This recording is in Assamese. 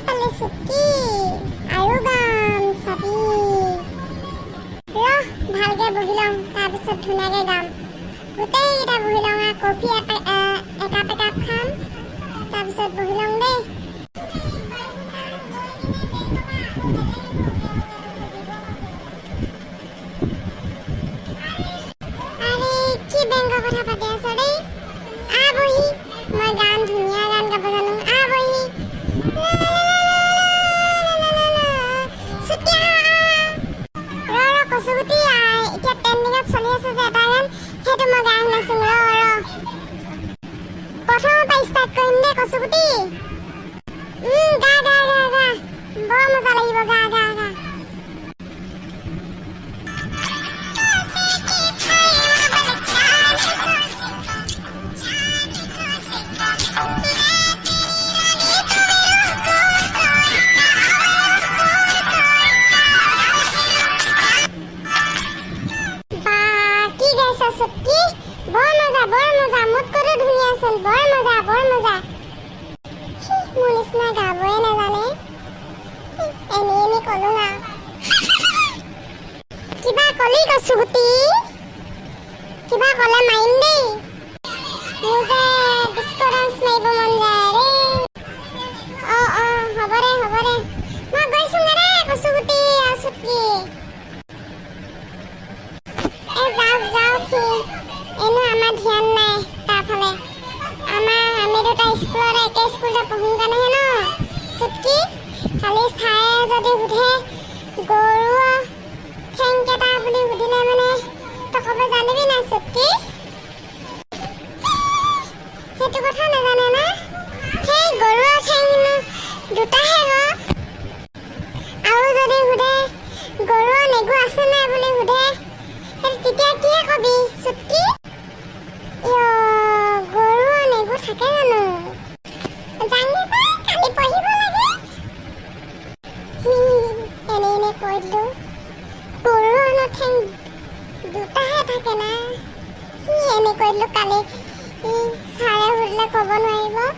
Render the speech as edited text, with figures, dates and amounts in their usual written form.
পালে চুকি আৰু গাম চাবি ভালকে বহি লওঁ তাৰপিছত ধুনীয়াকে গাম গোটেইকেইটা বহি লওঁ কফি একাপ খাম তাৰপিছত বহি লওঁ দেই আৰে কি বেংকৰ কথা পাতি আছ দেই বহি মই গান ধুনীয়া গান গাব জানো বহি কচুগুটি এতিয়া ট্ৰেণ্ডিঙত চলি আছে যে এটা গান সেইটো মই গান নাচিম প্ৰথমৰ পৰা ষ্টাৰ্ট কৰিম দেই কচুগুটি গা গা গা গা বৰ মজা লাগিব গা গা গা চুকি বৰ মজা মোতকৈতো ধুনীয়া আছিল বৰ মজা মোৰ নিচিনা গাবই নাজানে এনেই কলো না কিবা কলি কচুগুটি কিবা কলে মাৰিম দেই মোৰ যে ডিস্কো ডান্স মাৰিব মন যায় ৰে হ'ব দে মই গৈছোঁগে দে কচুগুটি চুকি যাওক এনে আমাৰ ধ্যান নাই তাৰফালে আমি দুটা স্কুলত একে স্কুলতে পঢ়োঁ কাৰণেহে ন চুটকি খালি চায়ে যদি সোধে গৰু ঠেং কেইটা বুলি সুধিলে মানে তই ক'ব জানিবি নাই চুটকি সেইটো কথা নাজানে না সেই গৰুৰ ঠেং দুটাহে আৰু যদি সোধে গৰুৰ নেগু আছে নাই বুলি সোধে তেতিয়া কি কবি চুটকি গৰু নেগু থাকে জানো জানি পাই কালি পঢ়িব লাগে এনে কৈ দিলো গৰু ঠেং দুটাহে থাকে না এনে কৈ দিলো কালি ছাৰে সুধিলে ক'ব নোৱাৰিব